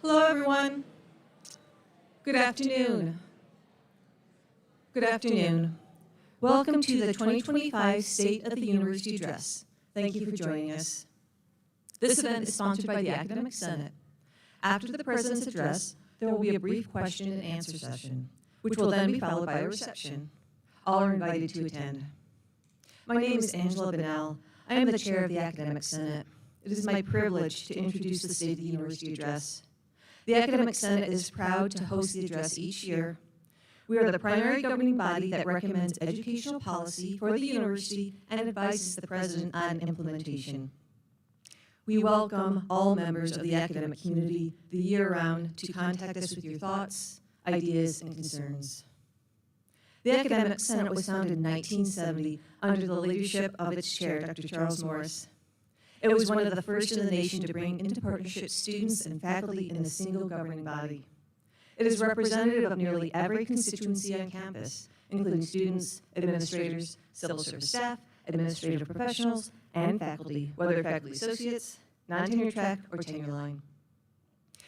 Hello, everyone. Good afternoon. Good afternoon. Welcome to the 2025 State of the University Address. Thank you for joining us. This event is sponsored by the Academic Senate. After the President's address, there will be a brief question and answer session, which will then be followed by a reception. All are invited to attend. My name is Angela Bunnell. I am the chair of the Academic Senate. It is my privilege to introduce the State of the University Address. The Academic Senate is proud to host the address each year. We are the primary governing body that recommends educational policy for the university and advises the President on implementation. We welcome all members of the academic community the year round to contact us with your thoughts, ideas, and concerns. The Academic Senate was founded in 1970 under the leadership of its chair, Dr. Charles Morris. It was one of the first in the nation to bring into partnership students and faculty in a single governing body. It is representative of nearly every constituency on campus, including students, administrators, civil service staff, administrative professionals, and faculty, whether faculty associates, non-tenure track, or tenure line.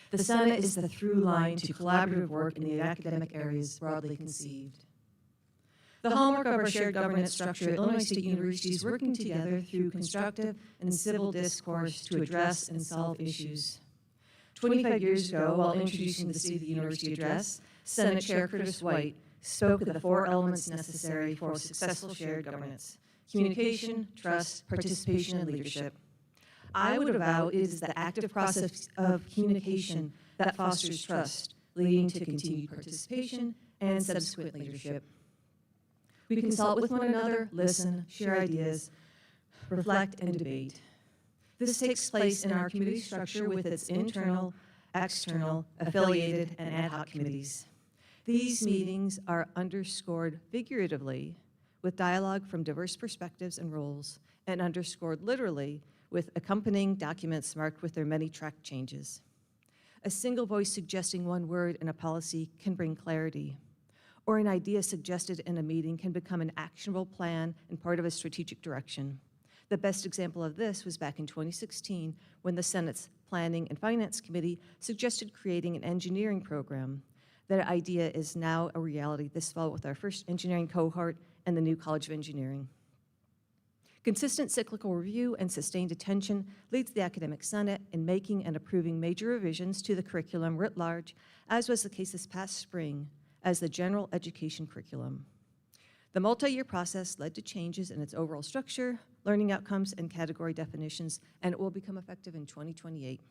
The Senate is the through line to collaborative work in the academic areas broadly conceived. The hallmark of our shared governance structure at Illinois State University is working together through constructive and civil discourse to address and solve issues. 25 years ago, while introducing the State of the University Address, Senate Chair Curtis White spoke of the four elements necessary for successful shared governance: communication, trust, participation, and leadership. I would avow it is the active process of communication that fosters trust, leading to continued participation and subsequent leadership. We consult with one another, listen, share ideas, reflect, and debate. This takes place in our committee structure with its internal, external, affiliated, and ad hoc committees. These meetings are underscored figuratively with dialogue from diverse perspectives and roles, and underscored literally with accompanying documents marked with their many track changes. A single voice suggesting one word in a policy can bring clarity, or an idea suggested in a meeting can become an actionable plan and part of a strategic direction. The best example of this was back in 2016 when the Senate's Planning and Finance Committee suggested creating an engineering program. That idea is now a reality this fall with our first engineering cohort and the new College of Engineering. Consistent cyclical review and sustained attention leads the Academic Senate in making and approving major revisions to the curriculum writ large, as was the case this past spring as the general education curriculum. The multi-year process led to changes in its overall structure, learning outcomes, and category definitions, and it will become effective in 2028.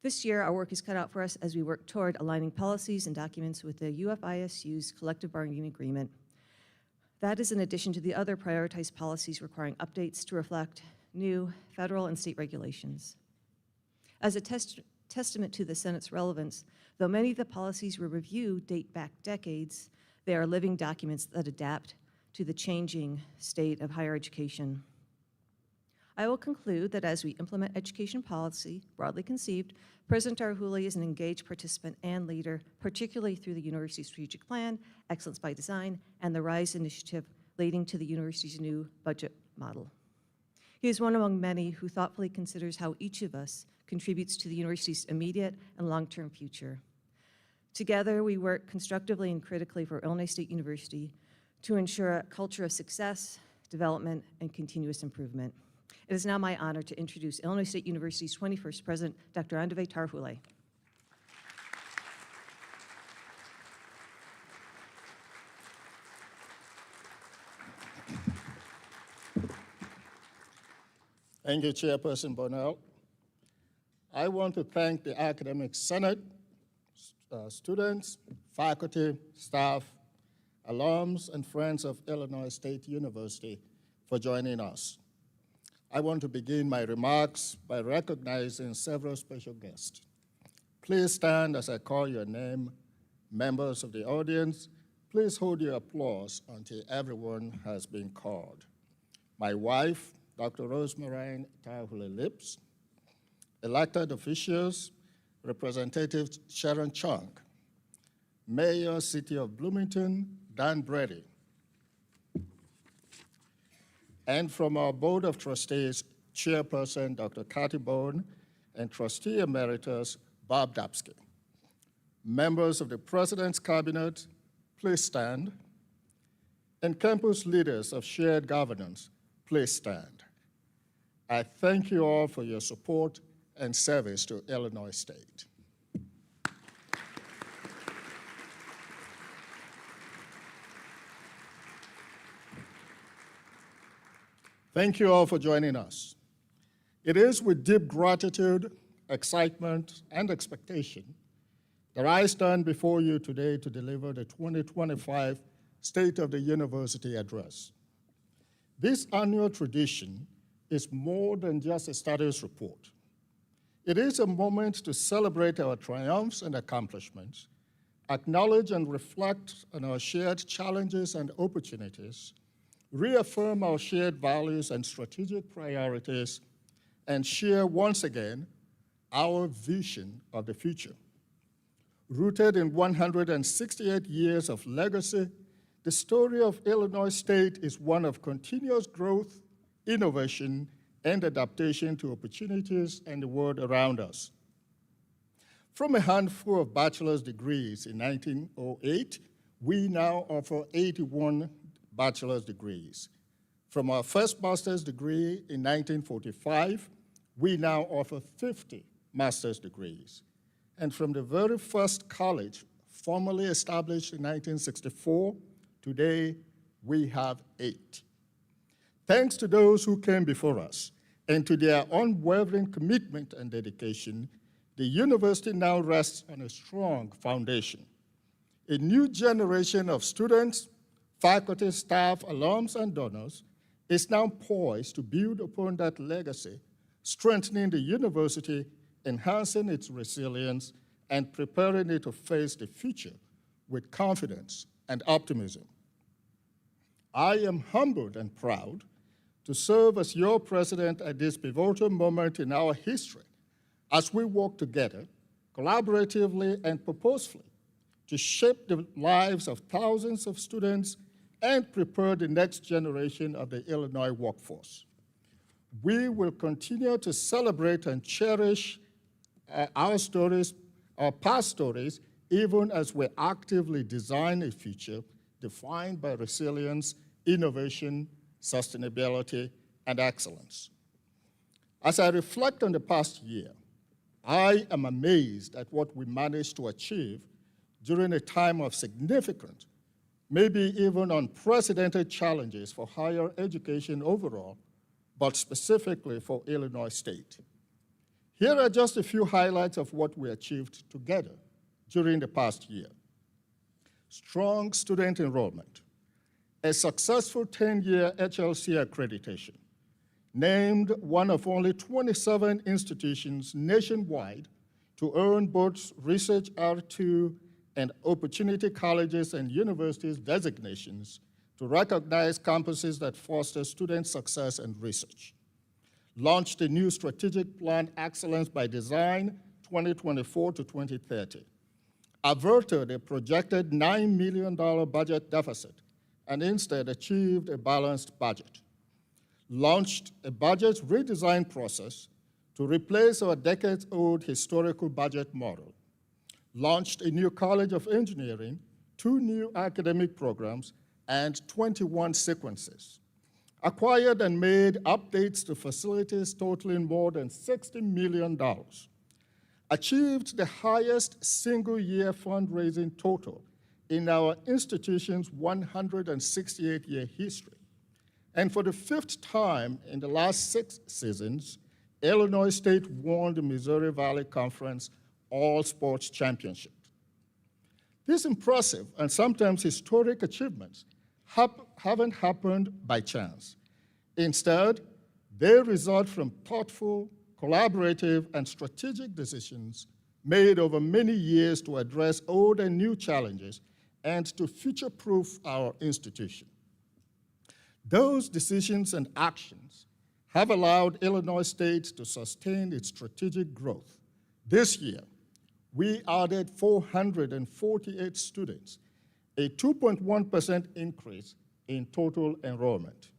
This year, our work is cut out for us as we work toward aligning policies and documents with the UFISU's collective bargaining agreement. That is in addition to the other prioritized policies requiring updates to reflect new federal and state regulations. As a testament to the Senate's relevance, though many of the policies we review date back decades, they are living documents that adapt to the changing state of higher education. I will conclude that as we implement education policy, broadly conceived, President Tarhoule is an engaged participant and leader, particularly through the university's strategic plan, Excellence by Design, and the RISE initiative leading to the university's new budget model. He is one among many who thoughtfully considers how each of us contributes to the university's immediate and long-term future. Together, we work constructively and critically for Illinois State University to ensure a culture of success, development, and continuous improvement. It is now my honor to introduce Illinois State University's 21st President, Dr. Andave Tarhoule. Thank you, Chairperson Bunnell. I want to thank the Academic Senate, students, faculty, staff, alums, and friends of Illinois State University for joining us. I want to begin my remarks by recognizing several special guests. Please stand as I call your name. Members of the audience, please hold your applause until everyone has been called. My wife, Dr. Rosemarine Tarhoule Lips, elected officials, Representative Sharon Chung, Mayor, City of Bloomington, Dan Brady, and from our Board of Trustees, Chairperson Dr. Kathy Bone, and Trustee Emeritus Bob Dapsky. Members of the President's Cabinet, please stand. And campus leaders of shared governance, please stand. I thank you all for your support and service to Illinois State. Thank you all for joining us. It is with deep gratitude, excitement, and expectation that I stand before you today to deliver the 2025 State of the University Address. This annual tradition is more than just a status report. It is a moment to celebrate our triumphs and accomplishments, acknowledge and reflect on our shared challenges and opportunities, reaffirm our shared values and strategic priorities, and share once again our vision of the future. Rooted in 168 years of legacy, the story of Illinois State is one of continuous growth, innovation, and adaptation to opportunities and the world around us. From a handful of bachelor's degrees in 1908, we now offer 81 bachelor's degrees. From our first master's degree in 1945, we now offer 50 master's degrees. And from the very first college, formally established in 1964, today we have 8. Thanks to those who came before us and to their unwavering commitment and dedication, the university now rests on a strong foundation. A new generation of students, faculty, staff, alums, and donors is now poised to build upon that legacy, strengthening the university, enhancing its resilience, and preparing it to face the future with confidence and optimism. I am humbled and proud to serve as your president at this pivotal moment in our history as we work together, collaboratively and purposefully, to shape the lives of thousands of students and prepare the next generation of the Illinois workforce. We will continue to celebrate and cherish our stories, our past stories, even as we actively design a future defined by resilience, innovation, sustainability, and excellence. As I reflect on the past year, I am amazed at what we managed to achieve during a time of significant, maybe even unprecedented challenges for higher education overall, but specifically for Illinois State. Here are just a few highlights of what we achieved together during the past year. Strong student enrollment, a successful 10-year HLC accreditation, named one of only 27 institutions nationwide to earn both Research R2 and Opportunity Colleges and Universities designations to recognize campuses that foster student success and research. Launched a new strategic plan, Excellence by Design 2024 to 2030. Averted a projected $9 million budget deficit and instead achieved a balanced budget. Launched a budget redesign process to replace our decades-old historical budget model. Launched a new College of Engineering, 2 new academic programs, and 21 sequences. Acquired and made updates to facilities totaling more than $60 million. Achieved the highest single-year fundraising total in our institution's 168-year history. And for the 5th time in the last 6 seasons, Illinois State won the Missouri Valley Conference All-Sports Championship. These impressive and sometimes historic achievements haven't happened by chance. Instead, they result from thoughtful, collaborative, and strategic decisions made over many years to address old and new challenges and to future-proof our institution. Those decisions and actions have allowed Illinois State to sustain its strategic growth. This year, we added 448 students, a 2.1% increase in total enrollment.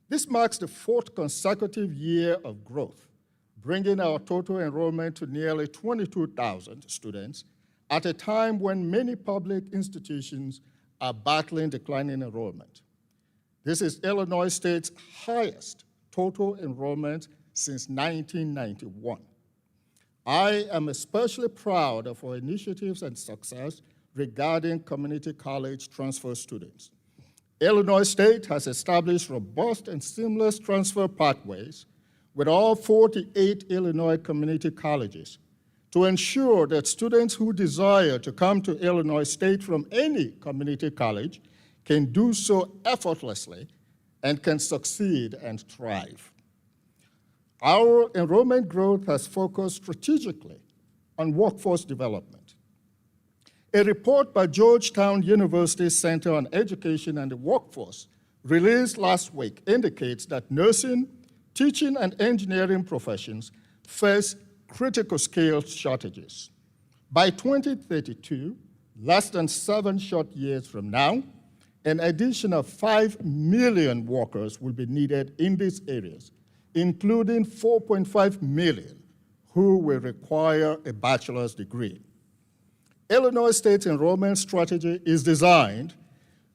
This marks the 4th consecutive year of growth, bringing our total enrollment to nearly 22,000 students at a time when many public institutions are battling declining enrollment. This is Illinois State's highest total enrollment since 1991. I am especially proud of our initiatives and success regarding community college transfer students. Illinois State has established robust and seamless transfer pathways with all 48 Illinois community colleges to ensure that students who desire to come to Illinois State from any community college can do so effortlessly and can succeed and thrive. Our enrollment growth has focused strategically on workforce development. A report by Georgetown University Center on Education and the Workforce released last week indicates that nursing, teaching, and engineering professions face critical skill shortages. By 2032, less than 7 short years from now, an additional 5 million workers will be needed in these areas, including 4.5 million who will require a bachelor's degree. Illinois State's enrollment strategy is designed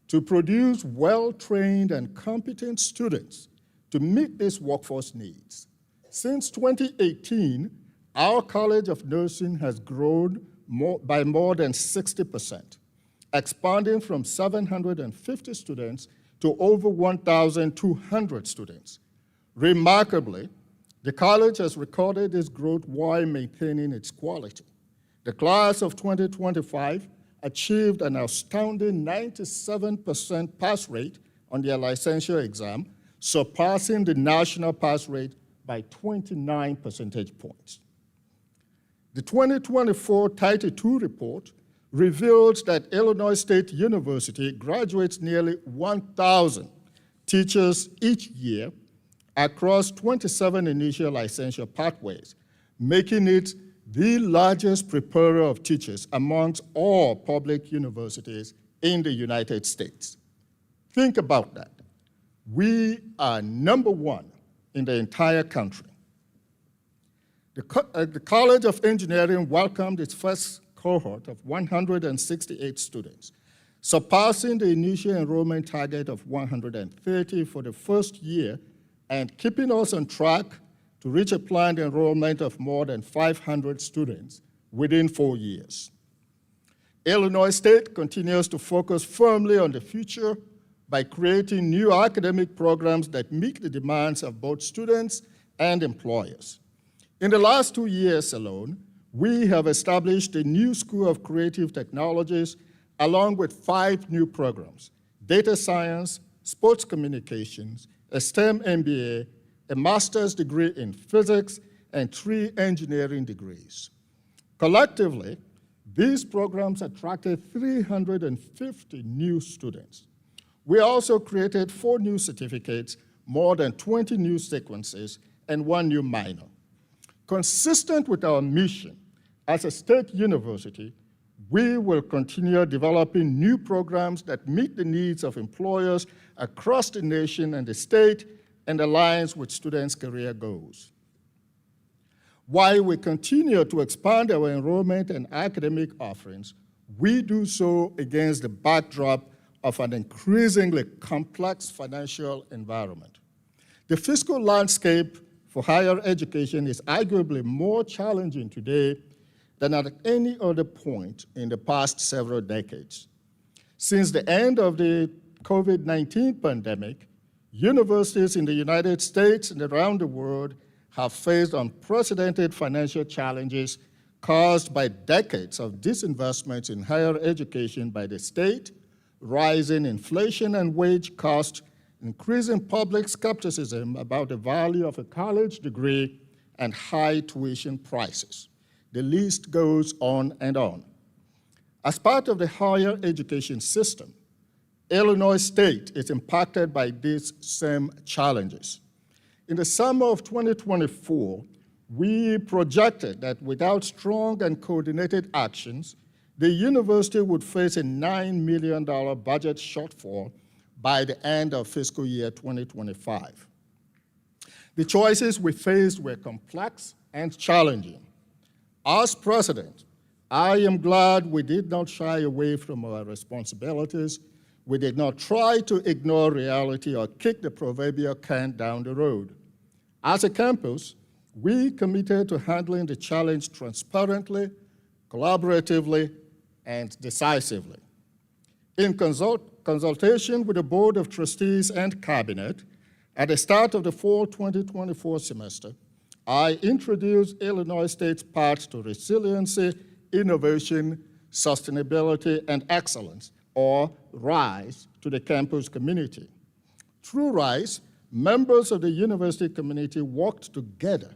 to produce well-trained and competent students to meet these workforce needs. Since 2018, our College of Nursing has grown by more than 60%, expanding from 750 students to over 1,200 students. Remarkably, the college has recorded this growth while maintaining its quality. The class of 2025 achieved an astounding 97% pass rate on their licensure exam, surpassing the national pass rate by 29 percentage points. The 2024 Title II report reveals that Illinois State University graduates nearly 1,000 teachers each year across 27 initial licensure pathways, making it the largest preparer of teachers amongst all public universities in the United States. Think about that. We are #1 in the entire country. The College of Engineering welcomed its first cohort of 168 students, surpassing the initial enrollment target of 130 for the first year and keeping us on track to reach a planned enrollment of more than 500 students within 4 years. Illinois State continues to focus firmly on the future by creating new academic programs that meet the demands of both students and employers. In the last 2 years alone, we have established a new School of Creative Technologies along with 5 new programs: data science, sports communications, a STEM MBA, a master's degree in physics, and 3 engineering degrees. Collectively, these programs attracted 350 new students. We also created 4 new certificates, more than 20 new sequences, and 1 new minor. Consistent with our mission as a state university, we will continue developing new programs that meet the needs of employers across the nation and the state and aligns with students' career goals. While we continue to expand our enrollment and academic offerings, we do so against the backdrop of an increasingly complex financial environment. The fiscal landscape for higher education is arguably more challenging today than at any other point in the past several decades. Since the end of the COVID-19 pandemic, universities in the United States and around the world have faced unprecedented financial challenges caused by decades of disinvestment in higher education by the state, rising inflation and wage costs, increasing public skepticism about the value of a college degree, and high tuition prices. The list goes on and on. As part of the higher education system, Illinois State is impacted by these same challenges. In the summer of 2024, we projected that without strong and coordinated actions, the university would face a $9 million budget shortfall by the end of fiscal year 2025. The choices we faced were complex and challenging. As president, I am glad we did not shy away from our responsibilities. We did not try to ignore reality or kick the proverbial can down the road. As a campus, we committed to handling the challenge transparently, collaboratively, and decisively. In consultation with the Board of Trustees and Cabinet, at the start of the fall 2024 semester, I introduced Illinois State's Path to Resiliency, Innovation, Sustainability, and Excellence, or RISE, to the campus community. Through RISE, members of the university community worked together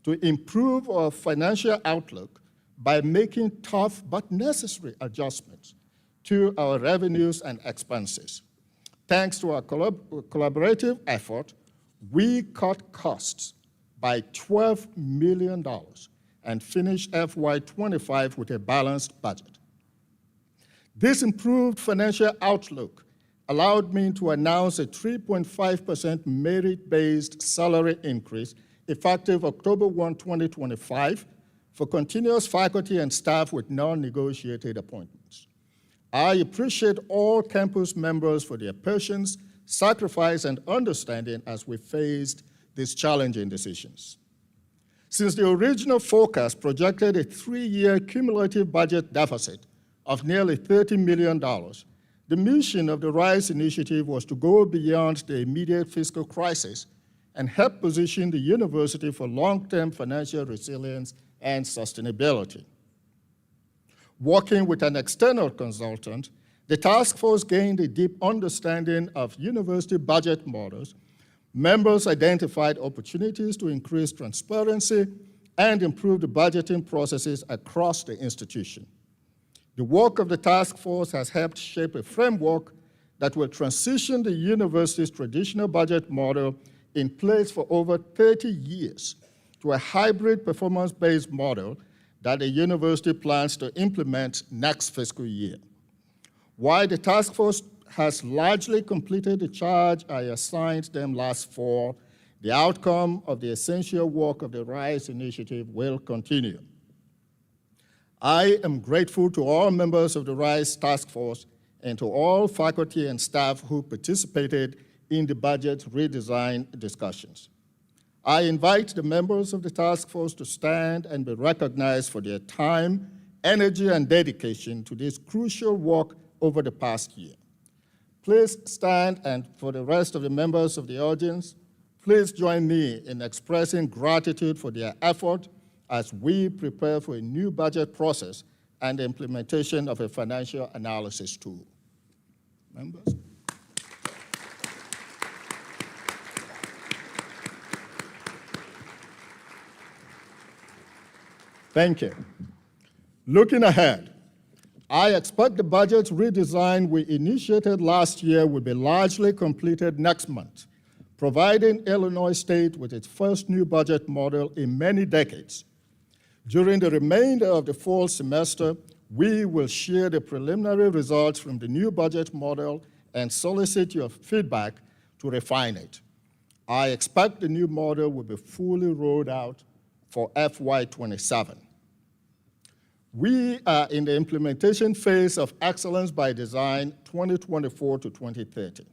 to improve our financial outlook by making tough but necessary adjustments to our revenues and expenses. Thanks to our collaborative effort, we cut costs by $12 million and finished FY25 with a balanced budget. This improved financial outlook allowed me to announce a 3.5% merit-based salary increase effective October 1, 2025, for continuous faculty and staff with non-negotiated appointments. I appreciate all campus members for their patience, sacrifice, and understanding as we faced these challenging decisions. Since the original forecast projected a 3-year cumulative budget deficit of nearly $30 million, the mission of the RISE initiative was to go beyond the immediate fiscal crisis and help position the university for long-term financial resilience and sustainability. Working with an external consultant, the task force gained a deep understanding of university budget models. Members identified opportunities to increase transparency and improve the budgeting processes across the institution. The work of the task force has helped shape a framework that will transition the university's traditional budget model in place for over 30 years to a hybrid performance-based model that the university plans to implement next fiscal year. While the task force has largely completed the charge I assigned them last fall, the outcome of the essential work of the RISE initiative will continue. I am grateful to all members of the RISE task force and to all faculty and staff who participated in the budget redesign discussions. I invite the members of the task force to stand and be recognized for their time, energy, and dedication to this crucial work over the past year. Please stand, and for the rest of the members of the audience, please join me in expressing gratitude for their effort as we prepare for a new budget process and the implementation of a financial analysis tool. Members? Thank you. Looking ahead, I expect the budget redesign we initiated last year will be largely completed next month, providing Illinois State with its first new budget model in many decades. During the remainder of the fall semester, we will share the preliminary results from the new budget model and solicit your feedback to refine it. I expect the new model will be fully rolled out for FY27. We are in the implementation phase of Excellence by Design 2024 to 2030.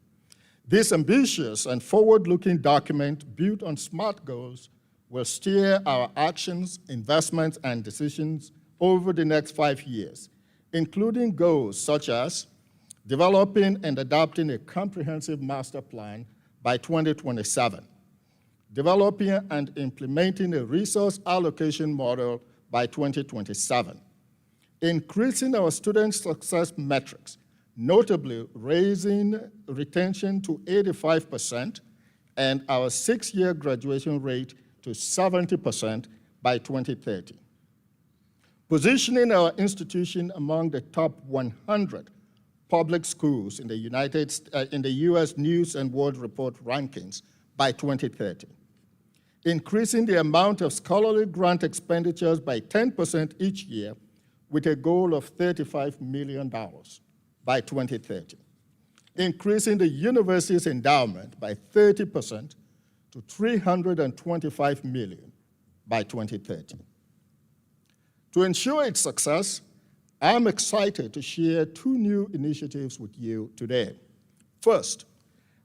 This ambitious and forward-looking document built on SMART goals will steer our actions, investments, and decisions over the next 5 years, including goals such as developing and adopting a comprehensive master plan by 2027, developing and implementing a resource allocation model by 2027, increasing our student success metrics, notably raising retention to 85% and our 6-year graduation rate to 70% by 2030. Positioning our institution among the top 100 public schools in the U.S. News and World Report rankings by 2030. Increasing the amount of scholarly grant expenditures by 10% each year with a goal of $35 million by 2030. Increasing the university's endowment by 30% to $325 million by 2030. To ensure its success, I'm excited to share two new initiatives with you today. First,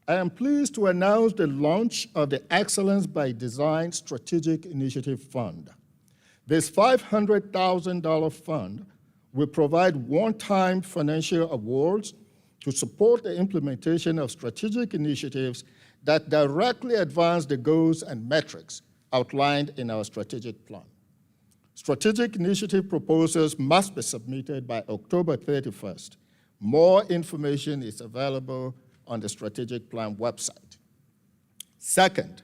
I am pleased to announce the launch of the Excellence by Design Strategic Initiative Fund. This $500,000 fund will provide one-time financial awards to support the implementation of strategic initiatives that directly advance the goals and metrics outlined in our strategic plan. Strategic initiative proposals must be submitted by October 31st. More information is available on the strategic plan website. Second,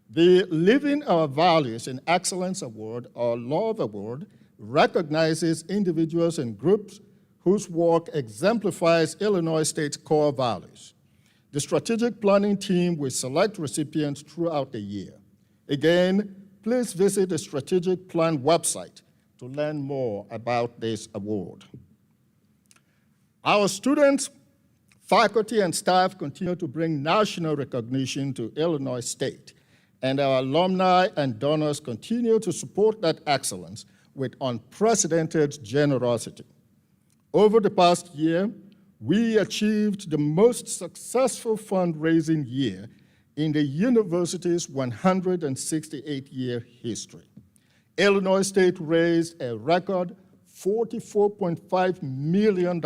the Living Our Values in Excellence Award, or LOVE Award, recognizes individuals and groups whose work exemplifies Illinois State's core values. The strategic planning team will select recipients throughout the year. Again, please visit the strategic plan website to learn more about this award. Our students, faculty, and staff continue to bring national recognition to Illinois State, and our alumni and donors continue to support that excellence with unprecedented generosity. Over the past year, we achieved the most successful fundraising year in the university's 168-year history. Illinois State raised a record $44.5 million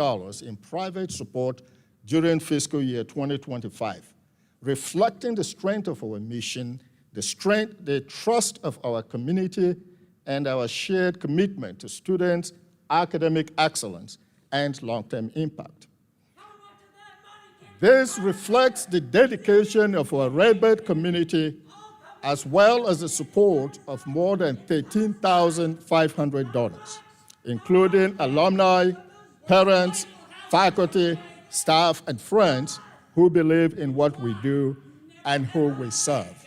in private support during fiscal year 2025, reflecting the strength of our mission, the trust of our community, and our shared commitment to students, academic excellence, and long-term impact. This reflects the dedication of our Redbird community, as well as the support of more than 13,500 donors, including alumni, parents, faculty, staff, and friends who believe in what we do and who we serve.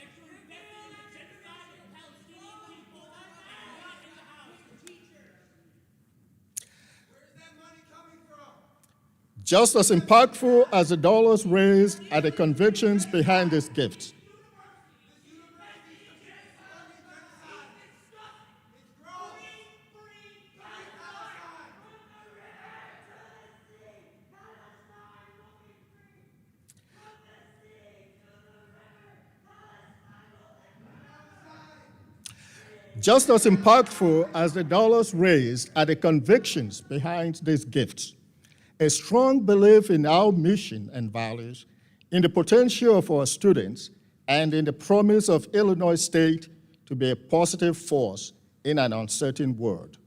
Just as impactful as the dollars raised are the convictions behind these gifts. Just as impactful as the dollars raised are the convictions behind these gifts. A strong belief in our mission and values, in the potential of our students, and in the promise of Illinois State to be a positive force in an uncertain world.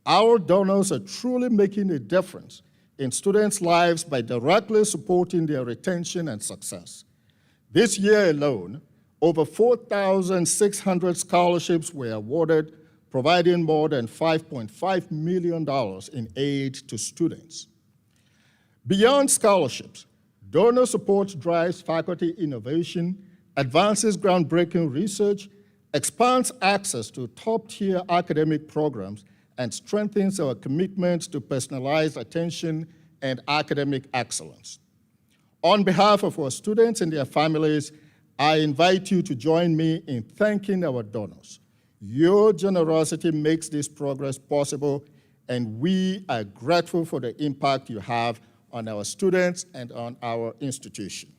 Our donors are truly making a difference in students' lives by directly supporting their retention and success. This year alone, over 4,600 scholarships were awarded, providing more than $5.5 million in aid to students. Beyond scholarships, donor support drives faculty innovation, advances groundbreaking research, expands access to top-tier academic programs, and strengthens our commitment to personalized attention and academic excellence. On behalf of our students and their families, I invite you to join me in thanking our donors. Your generosity makes this progress possible, and we are grateful for the impact you have on our students and on our institution.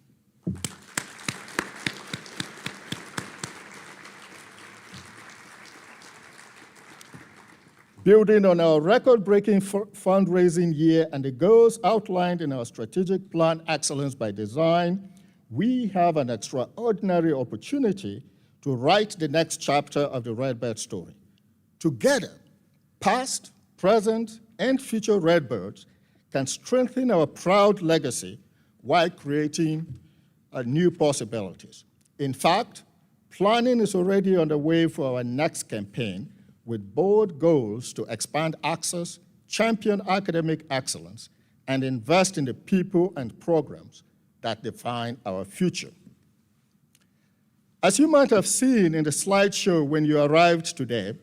Building on our record-breaking fundraising year and the goals outlined in our strategic plan, Excellence by Design, we have an extraordinary opportunity to write the next chapter of the Redbird story. Together, past, present, and future Redbirds can strengthen our proud legacy while creating new possibilities. In fact, planning is already underway for our next campaign with bold goals to expand access, champion academic excellence, and invest in the people and programs that define our future. As you might have seen in the slideshow when you arrived today,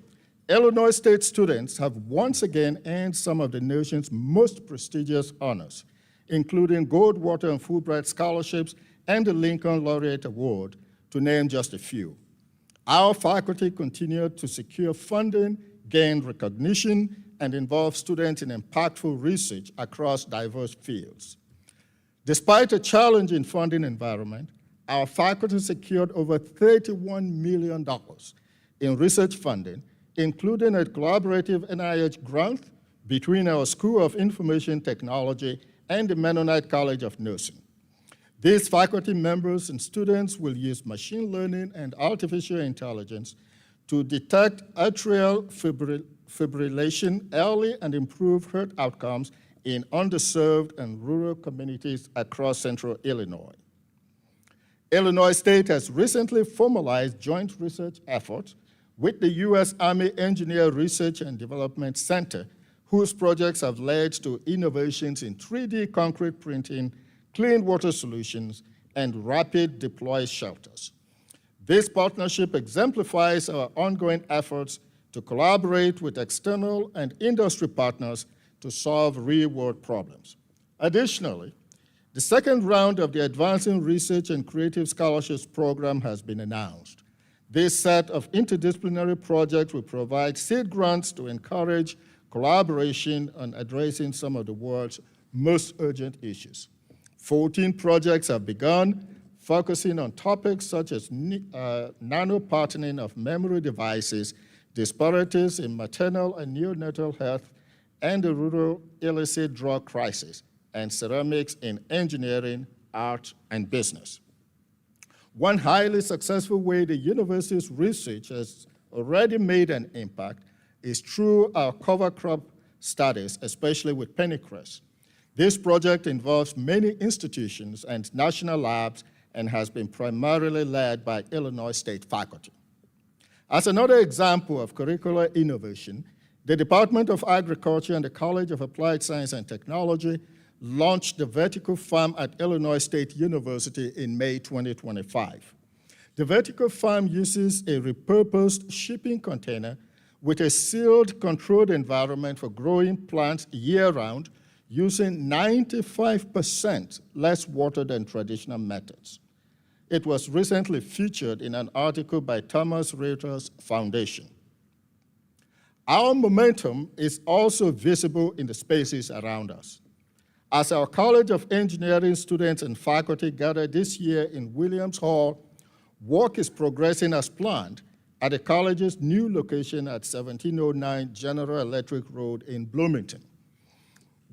Illinois State students have once again earned some of the nation's most prestigious honors, including Goldwater and Fulbright scholarships and the Lincoln Laureate Award, to name just a few. Our faculty continued to secure funding, gain recognition, and involve students in impactful research across diverse fields. Despite a challenging funding environment, our faculty secured over $31 million in research funding, including a collaborative NIH grant between our School of Information Technology and the Mennonite College of Nursing. These faculty members and students will use machine learning and artificial intelligence to detect atrial fibrillation early and improve health outcomes in underserved and rural communities across central Illinois. Illinois State has recently formalized joint research efforts with the U.S. Army Engineer Research and Development Center, whose projects have led to innovations in 3D concrete printing, clean water solutions, and rapid deploy shelters. This partnership exemplifies our ongoing efforts to collaborate with external and industry partners to solve real-world problems. Additionally, the second round of the Advancing Research and Creative Scholarships Program has been announced. This set of interdisciplinary projects will provide seed grants to encourage collaboration on addressing some of the world's most urgent issues. 14 projects have begun, focusing on topics such as nano-patterning of memory devices, disparities in maternal and neonatal health, and the rural illicit drug crisis, and ceramics in engineering, art, and business. One highly successful way the university's research has already made an impact is through our cover crop studies, especially with pennycress. This project involves many institutions and national labs and has been primarily led by Illinois State faculty. As another example of curricular innovation, the Department of Agriculture and the College of Applied Science and Technology launched the Vertical Farm at Illinois State University in May 2025. The Vertical Farm uses a repurposed shipping container with a sealed, controlled environment for growing plants year-round, using 95% less water than traditional methods. It was recently featured in an article by Thomas Reuters Foundation. Our momentum is also visible in the spaces around us. As our College of Engineering students and faculty gather this year in Williams Hall, work is progressing as planned at the college's new location at 1709 General Electric Road in Bloomington.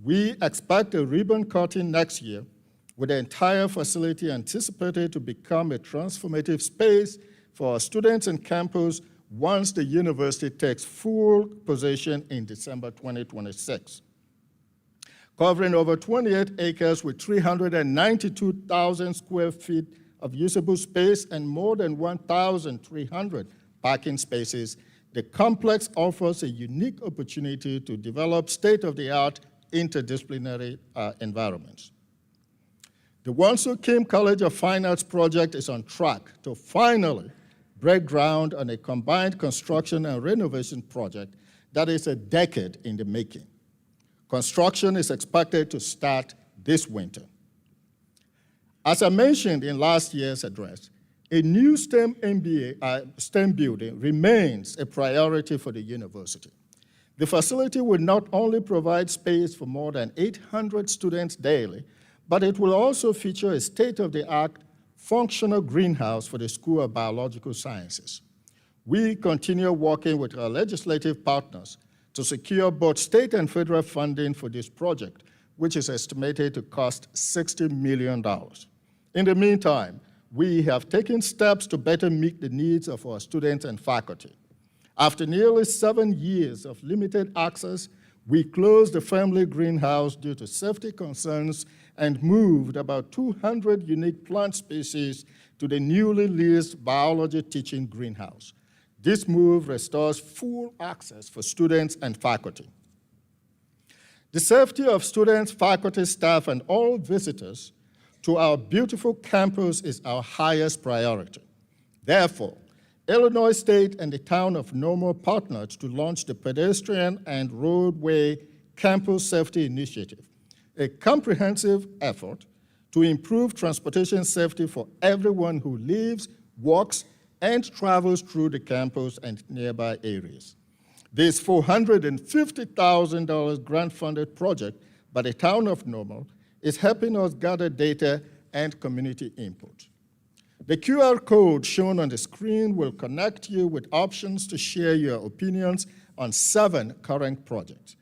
We expect a ribbon cutting next year, with the entire facility anticipated to become a transformative space for our students and campus once the university takes full possession in December 2026. Covering over 28 acres with 392,000 square feet of usable space and more than 1,300 parking spaces, the complex offers a unique opportunity to develop state-of-the-art interdisciplinary environments. The Wonsuk Kim College of Fine Arts project is on track to finally break ground on a combined construction and renovation project that is a decade in the making. Construction is expected to start this winter. As I mentioned in last year's address, a new STEM building remains a priority for the university. The facility will not only provide space for more than 800 students daily, but it will also feature a state-of-the-art functional greenhouse for the School of Biological Sciences. We continue working with our legislative partners to secure both state and federal funding for this project, which is estimated to cost $60 million. In the meantime, we have taken steps to better meet the needs of our students and faculty. After nearly 7 years of limited access, we closed the family greenhouse due to safety concerns and moved about 200 unique plant species to the newly leased biology teaching greenhouse. This move restores full access for students and faculty. The safety of students, faculty, staff, and all visitors to our beautiful campus is our highest priority. Therefore, Illinois State and the town of Normal partnered to launch the Pedestrian and Roadway Campus Safety Initiative, a comprehensive effort to improve transportation safety for everyone who lives, walks, and travels through the campus and nearby areas. This $450,000 grant-funded project by the town of Normal is helping us gather data and community input. The QR code shown on the screen will connect you with options to share your opinions on 7 current projects.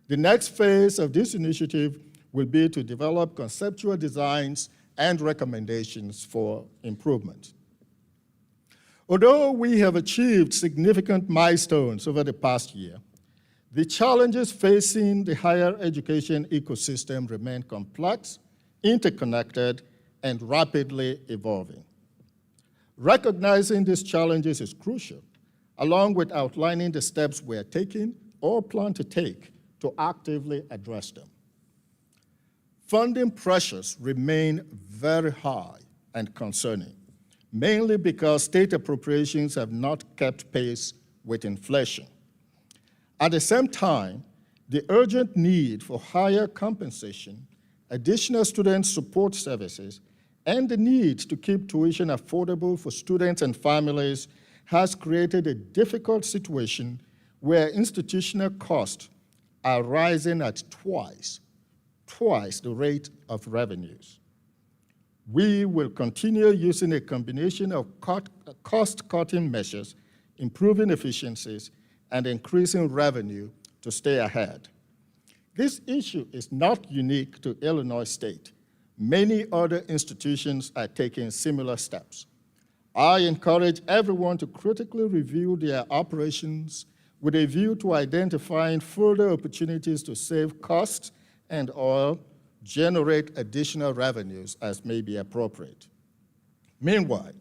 The next phase of this initiative will be to develop conceptual designs and recommendations for improvement. Although we have achieved significant milestones over the past year, the challenges facing the higher education ecosystem remain complex, interconnected, and rapidly evolving. Recognizing these challenges is crucial, along with outlining the steps we are taking or plan to take to actively address them. Funding pressures remain very high and concerning, mainly because state appropriations have not kept pace with inflation. At the same time, the urgent need for higher compensation, additional student support services, and the need to keep tuition affordable for students and families has created a difficult situation where institutional costs are rising at twice the rate of revenues. We will continue using a combination of cost-cutting measures, improving efficiencies, and increasing revenue to stay ahead. This issue is not unique to Illinois State. Many other institutions are taking similar steps. I encourage everyone to critically review their operations with a view to identifying further opportunities to save costs and/or generate additional revenues as may be appropriate. Meanwhile,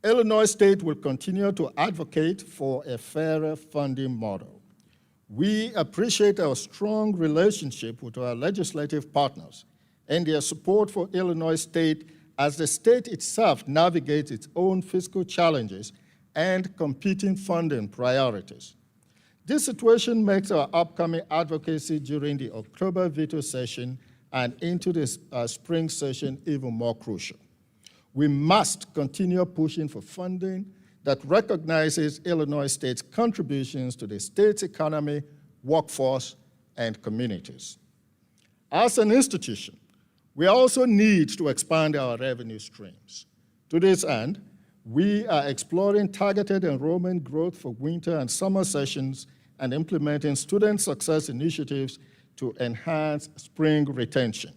Illinois State will continue to advocate for a fairer funding model. We appreciate our strong relationship with our legislative partners and their support for Illinois State as the state itself navigates its own fiscal challenges and competing funding priorities. This situation makes our upcoming advocacy during the October veto session and into the spring session even more crucial. We must continue pushing for funding that recognizes Illinois State's contributions to the state's economy, workforce, and communities. As an institution, we also need to expand our revenue streams. To this end, we are exploring targeted enrollment growth for winter and summer sessions and implementing student success initiatives to enhance spring retention.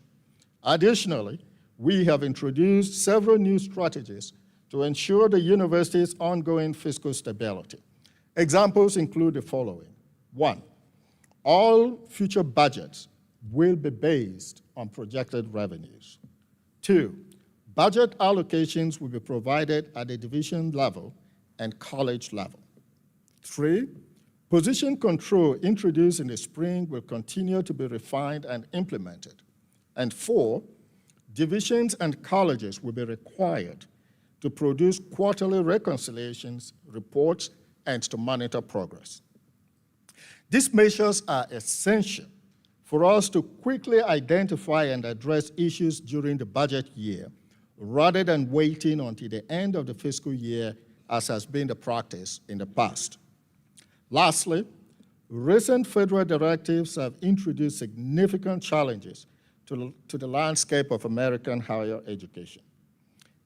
Additionally, we have introduced several new strategies to ensure the university's ongoing fiscal stability. Examples include the following. 1, all future budgets will be based on projected revenues. 2, budget allocations will be provided at the division level and college level. 3, position control introduced in the spring will continue to be refined and implemented. And 4, divisions and colleges will be required to produce quarterly reconciliations, reports, and to monitor progress. These measures are essential for us to quickly identify and address issues during the budget year, rather than waiting until the end of the fiscal year, as has been the practice in the past. Lastly, recent federal directives have introduced significant challenges to the landscape of American higher education.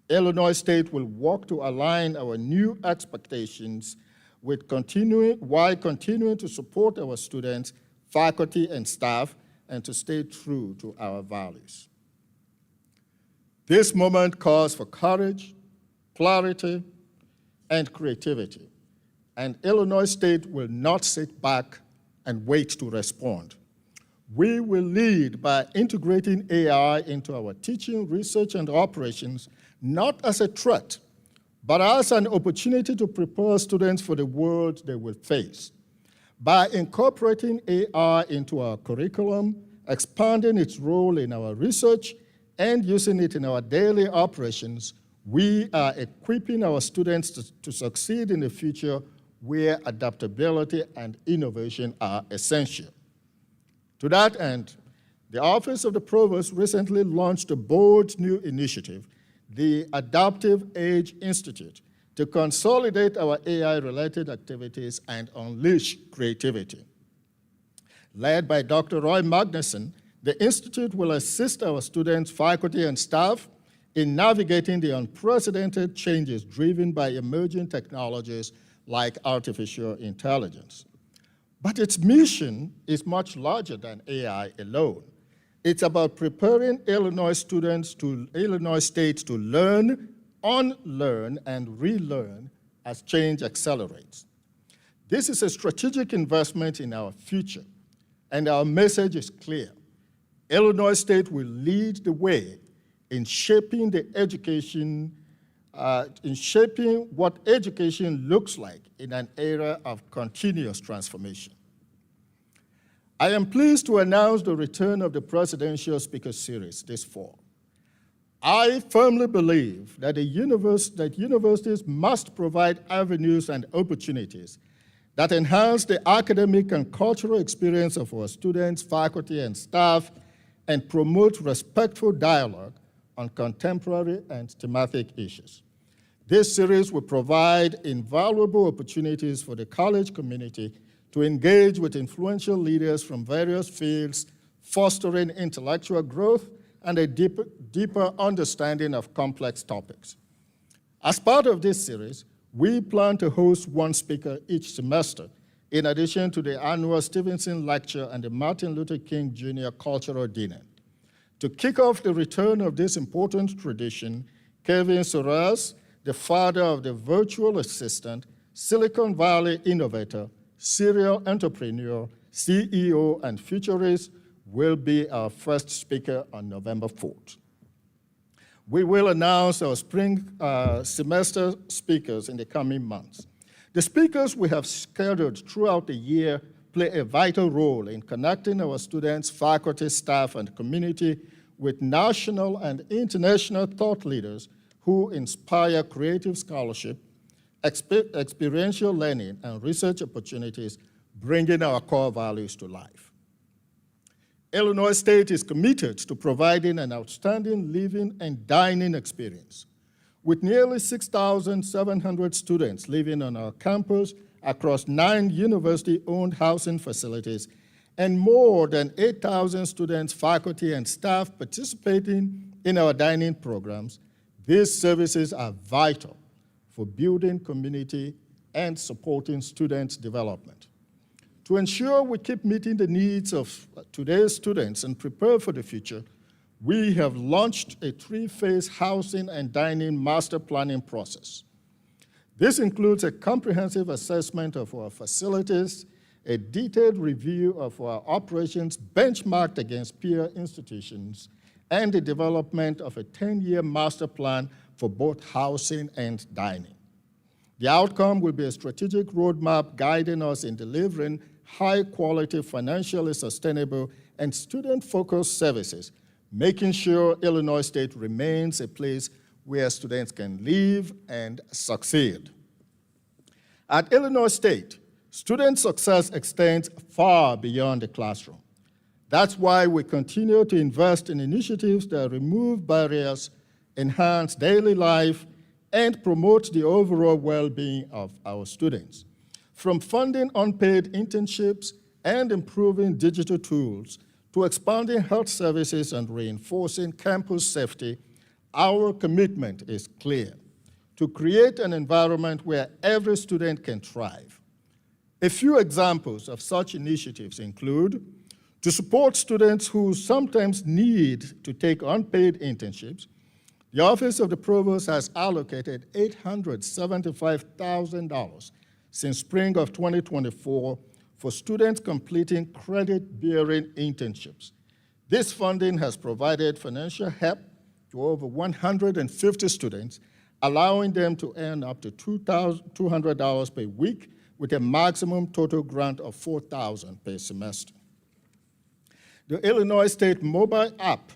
Illinois State will work to align our new expectations while continuing to support our students, faculty, and staff, and to stay true to our values. This moment calls for courage, clarity, and creativity, and Illinois State will not sit back and wait to respond. We will lead by integrating AI into our teaching, research, and operations, not as a threat, but as an opportunity to prepare students for the world they will face. By incorporating AI into our curriculum, expanding its role in our research, and using it in our daily operations, we are equipping our students to succeed in the future where adaptability and innovation are essential. To that end, the Office of the Provost recently launched a bold new initiative, the Adaptive Age Institute, to consolidate our AI-related activities and unleash creativity. Led by Dr. Roy Magnuson, the Institute will assist our students, faculty, and staff in navigating the unprecedented changes driven by emerging technologies like artificial intelligence. But its mission is much larger than AI alone. It's about preparing Illinois State to learn, unlearn, and relearn as change accelerates. This is a strategic investment in our future, and our message is clear. Illinois State will lead the way in shaping what education looks like in an era of continuous transformation. I am pleased to announce the return of the Presidential Speaker Series this fall. I firmly believe that universities must provide avenues and opportunities that enhance the academic and cultural experience of our students, faculty, and staff, and promote respectful dialogue on contemporary and thematic issues. This series will provide invaluable opportunities for the college community to engage with influential leaders from various fields, fostering intellectual growth and a deeper understanding of complex topics. As part of this series, we plan to host one speaker each semester, in addition to the annual Stevenson Lecture and the Martin Luther King Jr. Cultural Dinner. To kick off the return of this important tradition, Kevin Soares, the father of the virtual assistant, Silicon Valley innovator, serial entrepreneur, CEO, and futurist, will be our first speaker on November 4th. We will announce our spring semester speakers in the coming months. The speakers we have scheduled throughout the year play a vital role in connecting our students, faculty, staff, and community with national and international thought leaders who inspire creative scholarship, experiential learning, and research opportunities, bringing our core values to life. Illinois State is committed to providing an outstanding living and dining experience. With nearly 6,700 students living on our campus across 9 university-owned housing facilities, and more than 8,000 students, faculty, and staff participating in our dining programs, these services are vital for building community and supporting students' development. To ensure we keep meeting the needs of today's students and prepare for the future, we have launched a 3-phase housing and dining master planning process. This includes a comprehensive assessment of our facilities, a detailed review of our operations benchmarked against peer institutions, and the development of a 10-year master plan for both housing and dining. The outcome will be a strategic roadmap guiding us in delivering high-quality, financially sustainable, and student-focused services, making sure Illinois State remains a place where students can live and succeed. At Illinois State, student success extends far beyond the classroom. That's why we continue to invest in initiatives that remove barriers, enhance daily life, and promote the overall well-being of our students. From funding unpaid internships and improving digital tools to expanding health services and reinforcing campus safety, our commitment is clear: to create an environment where every student can thrive. A few examples of such initiatives include to support students who sometimes need to take unpaid internships. The Office of the Provost has allocated $875,000 since spring of 2024 for students completing credit-bearing internships. This funding has provided financial help to over 150 students, allowing them to earn up to $200 per week with a maximum total grant of $4,000 per semester. The Illinois State mobile app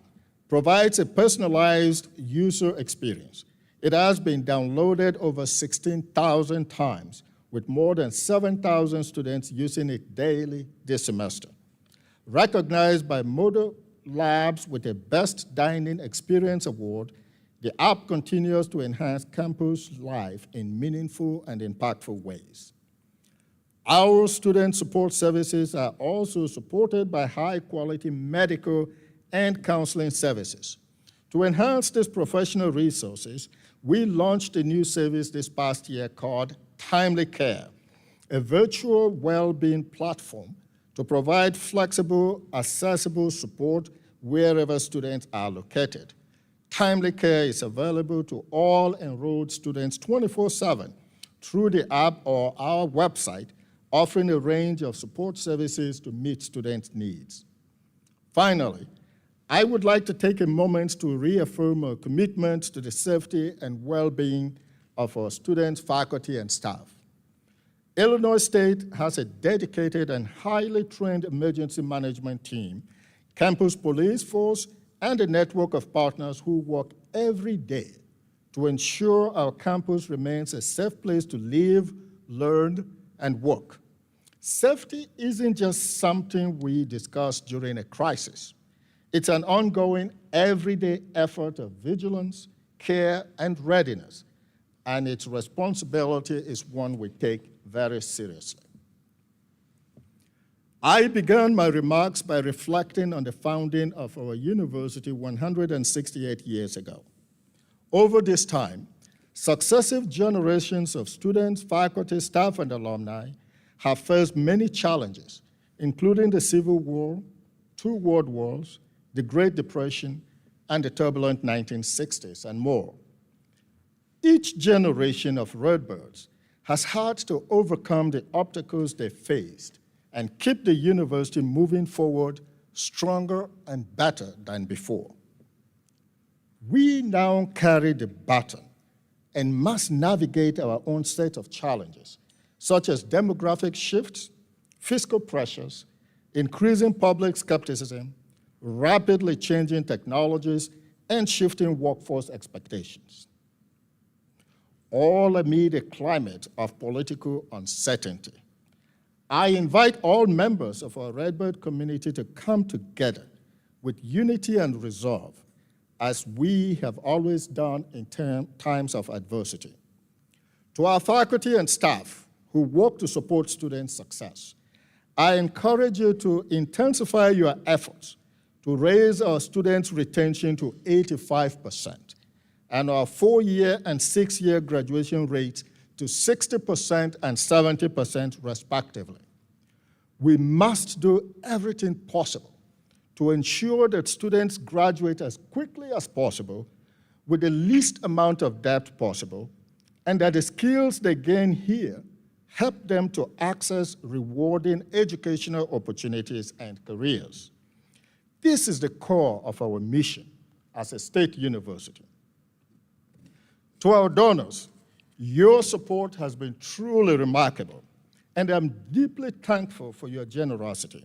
provides a personalized user experience. It has been downloaded over 16,000 times, with more than 7,000 students using it daily this semester. Recognized by Modo Labs with a Best Dining Experience Award, The app continues to enhance campus life in meaningful and impactful ways. Our student support services are also supported by high-quality medical and counseling services. To enhance these professional resources, we launched a new service this past year called Timely Care, a virtual well-being platform to provide flexible, accessible support wherever students are located. Timely Care is available to all enrolled students 24/7 through the app or our website, offering a range of support services to meet students' needs. Finally, I would like to take a moment to reaffirm our commitment to the safety and well-being of our students, faculty, and staff. Illinois State has a dedicated and highly trained emergency management team, campus police force, and a network of partners who work every day to ensure our campus remains a safe place to live, learn, and work. Safety isn't just something we discuss during a crisis. It's an ongoing, everyday effort of vigilance, care, and readiness, and its responsibility is one we take very seriously. I began my remarks by reflecting on the founding of our university 168 years ago. Over this time, successive generations of students, faculty, staff, and alumni have faced many challenges, including the Civil War, 2 world wars, the Great Depression, and the turbulent 1960s, and more. Each generation of Redbirds has had to overcome the obstacles they faced and keep the university moving forward stronger and better than before. We now carry the baton and must navigate our own set of challenges, such as demographic shifts, fiscal pressures, increasing public skepticism, rapidly changing technologies, and shifting workforce expectations, all amid a climate of political uncertainty. I invite all members of our Redbird community to come together with unity and resolve, as we have always done in times of adversity. To our faculty and staff who work to support student success, I encourage you to intensify your efforts to raise our students' retention to 85% and our 4-year and 6-year graduation rates to 60% and 70% respectively. We must do everything possible to ensure that students graduate as quickly as possible with the least amount of debt possible, and that the skills they gain here help them to access rewarding educational opportunities and careers. This is the core of our mission as a state university. To our donors, your support has been truly remarkable, and I'm deeply thankful for your generosity.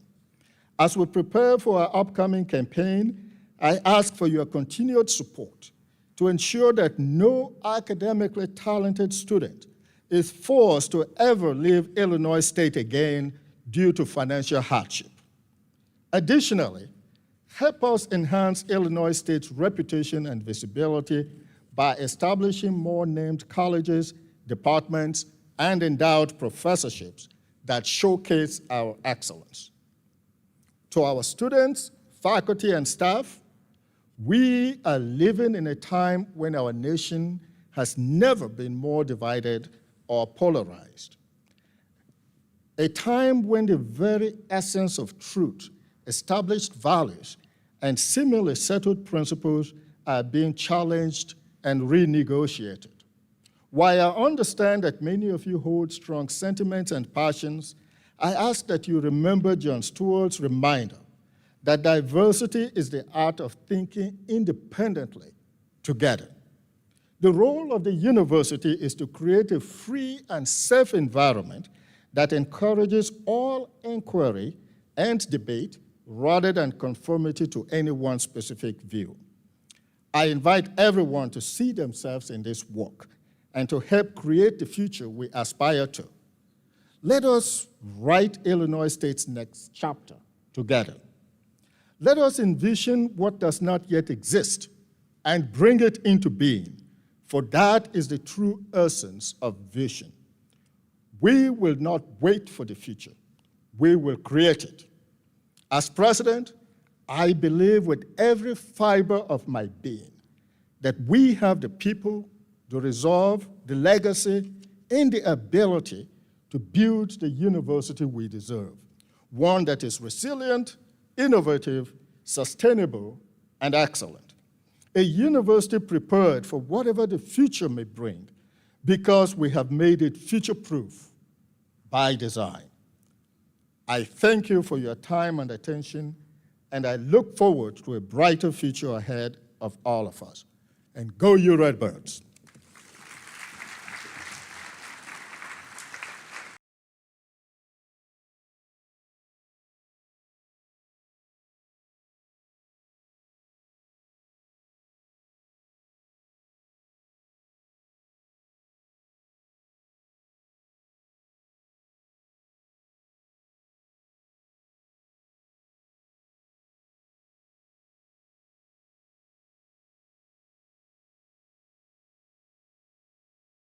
As we prepare for our upcoming campaign, I ask for your continued support to ensure that no academically talented student is forced to ever leave Illinois State again due to financial hardship. Additionally, help us enhance Illinois State's reputation and visibility by establishing more named colleges, departments, and endowed professorships that showcase our excellence. To our students, faculty, and staff, we are living in a time when our nation has never been more divided or polarized. A time when the very essence of truth, established values, and similarly settled principles are being challenged and renegotiated. While I understand that many of you hold strong sentiments and passions, I ask that you remember Jon Stewart's reminder that diversity is the art of thinking independently together. The role of the university is to create a free and safe environment that encourages all inquiry and debate rather than conformity to any one specific view. I invite everyone to see themselves in this work and to help create the future we aspire to. Let us write Illinois State's next chapter together. Let us envision what does not yet exist and bring it into being, for that is the true essence of vision. We will not wait for the future. We will create it. As president, I believe with every fiber of my being that we have the people, the resolve, the legacy, and the ability to build the university we deserve, one that is resilient, innovative, sustainable, and excellent. A university prepared for whatever the future may bring because we have made it future-proof by design. I thank you for your time and attention, and I look forward to a brighter future ahead of all of us. And go you Redbirds!